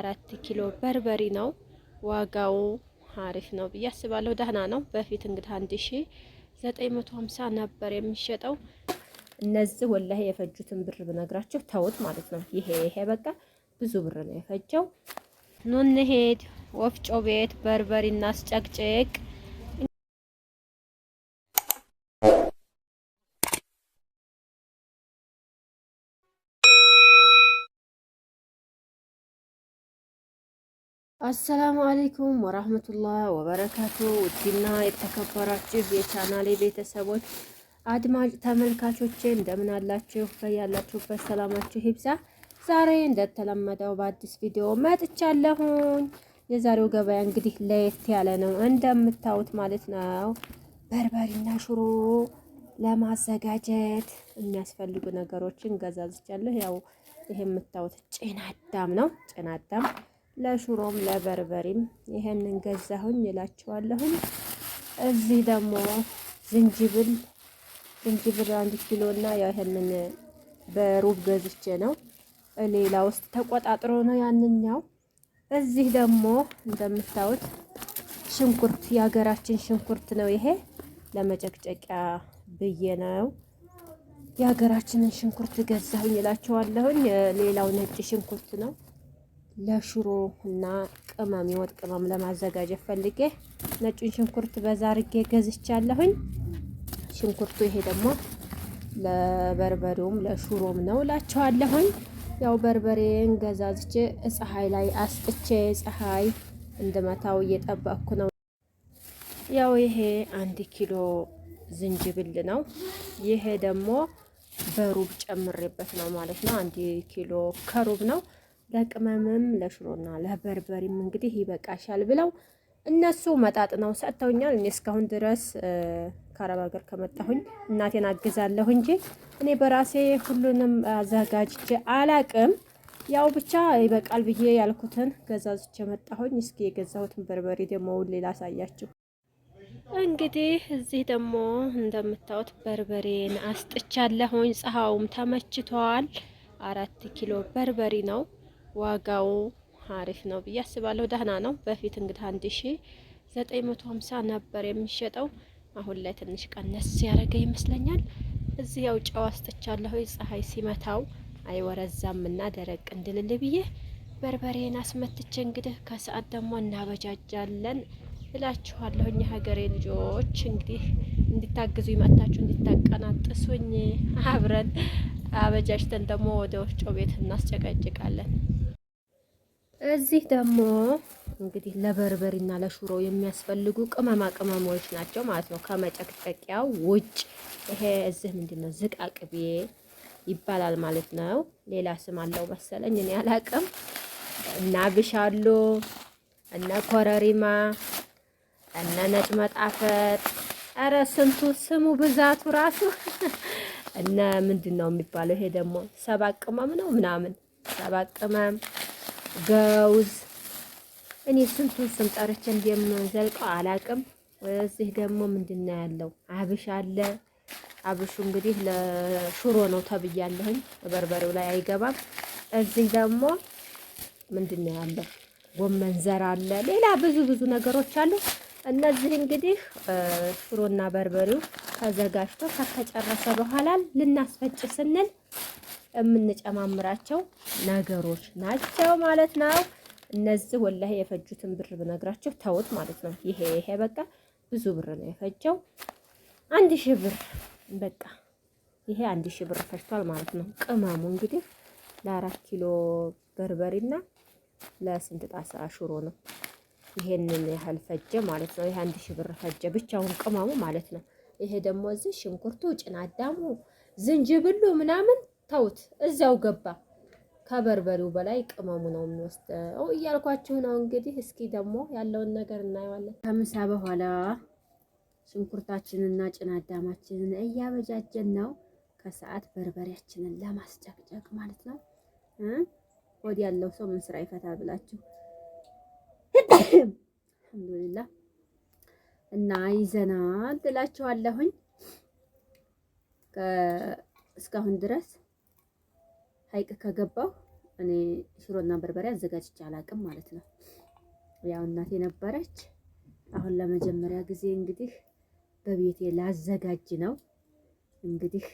4 ኪሎ በርበሬ ነው። ዋጋው አሪፍ ነው ብዬ አስባለሁ። ደህና ነው። በፊት እንግዲህ 1950 ነበር የሚሸጠው። እነዚህ ወላሂ የፈጁትን ብር ብነግራችሁ ተውት ማለት ነው። ይሄ በቃ ብዙ ብር ነው የፈጀው። ኑ እንሂድ ወፍጮ ቤት በርበሬ እናስጨቅጭቅ። አሰላሙ አለይኩም ወራህመቱላህ ወበረካቱ። ውድና የተከበራችሁ የቻናሌ ቤተሰቦች አድማጭ ተመልካቾቼ እንደምን አላችሁ? በያላችሁበት ሰላማችሁ ይብዛ። ዛሬ እንደተለመደው በአዲስ ቪዲዮ መጥቻለሁኝ። የዛሬው ገበያ እንግዲህ ለየት ያለ ነው እንደምታዩት ማለት ነው። በርበሬና ሽሮ ለማዘጋጀት የሚያስፈልጉ ነገሮችን ገዛዝቻለሁ። ያው ይሄ የምታዩት ጭናዳም ነው። ጭናዳም ለሽሮም ለበርበሬም ይሄንን ገዛሁኝ እላችኋለሁኝ። እዚህ ደግሞ ዝንጅብል 1 ኪሎ እና ያው ይሄንን በሩብ ገዝቼ ነው። ሌላ ውስጥ ተቆጣጥሮ ነው ያንኛው። እዚህ ደግሞ እንደምታዩት ሽንኩርት የሀገራችን ሽንኩርት ነው። ይሄ ለመጨቅጨቂያ ብዬ ነው የሀገራችንን ሽንኩርት ገዛሁኝ እላችኋለሁኝ። ሌላው ነጭ ሽንኩርት ነው። ለሽሮ እና ቅመም የወጥ ቅመም ለማዘጋጀት ፈልጌ ነጩን ሽንኩርት በዛ አድርጌ ገዝቻለሁኝ። ሽንኩርቱ ይሄ ደግሞ ለበርበሬውም ለሽሮም ነው እላችኋለሁኝ። ያው በርበሬን ገዛዝቼ ፀሐይ ላይ አስጥቼ ፀሐይ እንደመታው እየጠበቅኩ ነው። ያው ይሄ 1 ኪሎ ዝንጅብል ነው። ይሄ ደግሞ በሩብ ጨምሬበት ነው ማለት ነው። 1 ኪሎ ከሩብ ነው። ለቅመምም ለሽሮና ለበርበሬም እንግዲህ ይበቃሻል ብለው እነሱ መጣጥነው ሰጥተውኛል። እኔ እስካሁን ድረስ ከአረብ ሀገር ከመጣሁኝ እናቴን አግዛለሁ እንጂ እኔ በራሴ ሁሉንም አዘጋጅቼ አላቅም። ያው ብቻ ይበቃል ብዬ ያልኩትን ገዛዝቼ መጣሁኝ። እስኪ የገዛሁትን በርበሬ ደግሞ ሌላ አሳያችሁ። እንግዲህ እዚህ ደግሞ እንደምታዩት በርበሬን አስጥቻለሁኝ። ፀሐዩም ተመችቷል። 4 ኪሎ በርበሬ ነው። ዋጋው አሪፍ ነው ብዬ አስባለሁ። ደህና ነው። በፊት እንግዲህ 1950 ነበር የሚሸጠው። አሁን ላይ ትንሽ ቀነስ ያደረገ ይመስለኛል። እዚህ ያው ጨው አስጥቻለሁ። ፀሐይ ሲመታው አይወረዛምና ደረቅ እንድልል ብዬ በርበሬን አስመትቼ እንግዲህ ከሰዓት ደግሞ እናበጃጃለን እላችኋለሁ። የሀገሬ ልጆች እንግዲህ እንድታግዙ ይመጣችሁ እንድታቀናጥሱኝ አብረን አበጃጅተን ደግሞ ወደ ወፍጮ ቤት እናስጨቀጭቃለን። እዚህ ደግሞ እንግዲህ ለበርበሬና ለሽሮ የሚያስፈልጉ ቅመማ ቅመሞች ናቸው ማለት ነው። ከመጨቅጨቂያው ውጭ ይሄ እዚህ ምንድነው ዝቃቅቤ ይባላል ማለት ነው። ሌላ ስም አለው መሰለኝ እኔ አላቅም። እና ብሻሎ እና ኮረሪማ እና ነጭ መጣፈጥ ኧረ ስንቱ ስሙ ብዛቱ ራሱ እና ምንድነው የሚባለው? ይሄ ደግሞ 7 ቅመም ነው ምናምን 7 ቅመም ገውዝ እኔ ስንቱን ስም ጠርቼ እንደምዘልቀው አላቅም። እዚህ ደግሞ ምንድነው ያለው? አብሽ አለ። አብሹ እንግዲህ ለሽሮ ነው ተብያለሁኝ። በርበሬው ላይ አይገባም። እዚህ ደግሞ ምንድነው ያለው? ጎመን ዘር አለ። ሌላ ብዙ ነገሮች አሉ። እነዚህ እንግዲህ ሽሮና በርበሬው ተዘጋጅቶ ከተጨረሰ በኋላ ልናስፈጭ ስንል የምንጨማምራቸው ነገሮች ናቸው ማለት ነው። እነዚህ ወላሂ የፈጁትን ብር ብነግራችሁ ተውት ማለት ነው። ይሄ በቃ ብዙ ብር ነው የፈጀው። 1000 ብር በቃ ይሄ 1000 ብር ፈጅቷል ማለት ነው። ቅመሙ እንግዲህ ለ4 ኪሎ በርበሬና ለስንት ጣሳ ሽሮ ነው ይሄንን ያህል ፈጀ ማለት ነው። ይሄ 1000 ብር ፈጀ ብቻውን ቅመሙ ማለት ነው። ይሄ ደግሞ እዚህ ሽንኩርቱ፣ ጭናዳሙ፣ ዝንጅብሉ ምናምን ተውት እዛው ገባ። ከበርበሬው በላይ ቅመሙ ነው የሚወስደው እያልኳችሁ ነው። እንግዲህ እስኪ ደግሞ ያለውን ነገር እናየዋለን። ከምሳ በኋላ ሽንኩርታችንና ጭናዳማችንን እያበጃጀን ነው። ከሰዓት በርበሬያችንን ለማስጨቅጨቅ ማለት ነው። ወዲ ያለው ሰው ምን ስራ ይፈታል ብላችሁ አልሐምዱሊላህ እና ይዘናል እላችኋለሁኝ። እስካሁን ድረስ ሀይቅ ከገባሁ እኔ ሽሮና በርበሬ አዘጋጅቼ አላውቅም ማለት ነው። ያው እናቴ ነበረች። አሁን ለመጀመሪያ ጊዜ እንግዲህ በቤቴ ላዘጋጅ ነው። እንግዲህ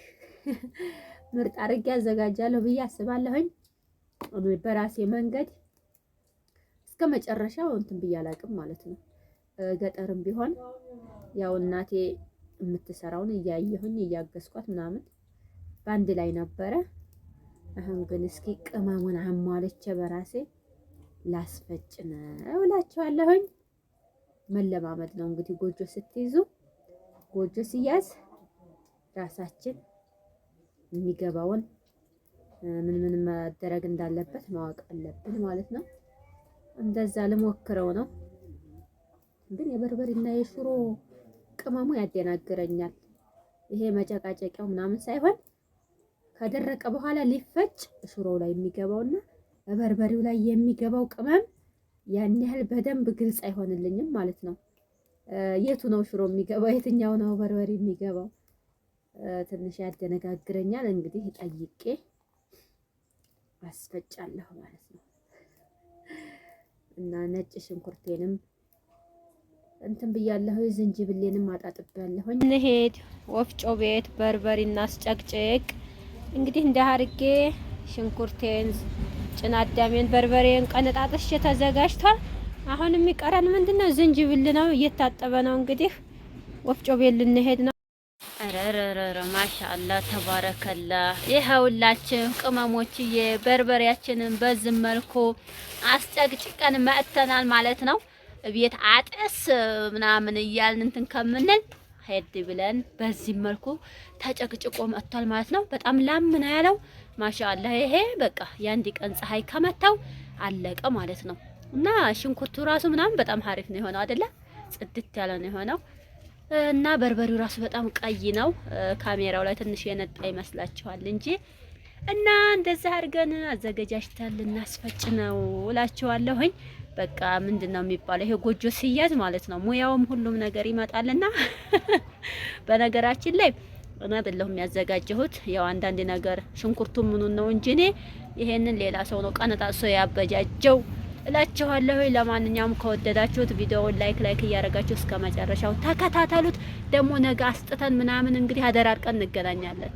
ምርጥ አድርጌ አዘጋጃለሁ ብዬ አስባለሁኝ። እኔ በራሴ መንገድ እስከ መጨረሻው እንትን ብዬ አላውቅም ማለት ነው። ገጠርም ቢሆን ያው እናቴ የምትሰራውን እያየሁኝ እያገዝኳት ምናምን በአንድ ላይ ነበረ። አሁን ግን እስኪ ቅመሙን አሟልቼ በራሴ ላስፈጭ ነው እላችኋለሁኝ። መለማመድ ነው እንግዲህ ጎጆ ስትይዙ፣ ጎጆ ሲያዝ ራሳችን የሚገባውን ምን ምን መደረግ እንዳለበት ማወቅ አለብን ማለት ነው። እንደዛ ልሞክረው ነው። ግን የበርበሬና የሽሮ ቅመሙ ያደናግረኛል። ይሄ መጨቃጨቂያው ምናምን ሳይሆን ከደረቀ በኋላ ሊፈጭ ሽሮው ላይ የሚገባውና በበርበሬው ላይ የሚገባው ቅመም ያን ያህል በደንብ ግልጽ አይሆንልኝም ማለት ነው። የቱ ነው ሽሮ የሚገባው፣ የትኛው ነው በርበሬ የሚገባው? ትንሽ ያደነጋግረኛል። እንግዲህ ጠይቄ አስፈጫለሁ ማለት ነው። እና ነጭ ሽንኩርቴንም እንትን ብያለሁ፣ ዝንጅብሌንም አጣጥቤያለሁ። እንሄድ ወፍጮ ቤት በርበሬ እናስጨቅጭቅ። እንግዲህ እንዳርጌ ሽንኩርቴን፣ ጭናዳሜን፣ በርበሬን ቀነጣጥሽ ተዘጋጅቷል። አሁን የሚቀረን ምንድነው? ዝንጅብል ነው፣ እየታጠበ ነው። እንግዲህ ወፍጮ ቤት ልንሄድ ነው። ረረረረ ማሻአላ ተባረከላ። ይኸውላችሁ ቅመሞችዬ በርበሬያችንን በዚህ መልኩ አስጨቅጭቀን መጥተናል ማለት ነው። ቤት አጥስ ምናምን እያልን እንትን ከምንል ሄድ ብለን በዚህ መልኩ ተጨቅጭቆ መጥቷል ማለት ነው። በጣም ላም ነው ያለው ማሻአላ። ይሄ በቃ የአንድ ቀን ፀሐይ ከመታው አለቀ ማለት ነው። እና ሽንኩርቱ ራሱ ምናምን በጣም ሀሪፍ ነው የሆነው አይደለ? ጽድት ያለ ነው የሆነው። እና በርበሬው ራሱ በጣም ቀይ ነው። ካሜራው ላይ ትንሽ የነጣ ይመስላችኋል እንጂ እና እንደዛ አድርገን አዘገጃጅተን ልናስፈጭ ነው እላችኋለሁኝ። በቃ ምንድነው የሚባለው ይሄ ጎጆ ሲያዝ ማለት ነው ሙያውም ሁሉም ነገር ይመጣልና በነገራችን ላይ እኔ አይደለሁም ያዘጋጀሁት። ያው አንዳንድ ነገር ሽንኩርቱም ምኑን ነው እንጂ እኔ ይሄንን ሌላ ሰው ነው ቀነጣሶ ያበጃጀው እላችኋለሁ። ለማንኛውም ከወደዳችሁት ቪዲዮውን ላይክ እያደረጋችሁ እስከ መጨረሻው ተከታተሉት። ደግሞ ነገ አስጥተን ምናምን እንግዲህ አደራርቀን እንገናኛለን።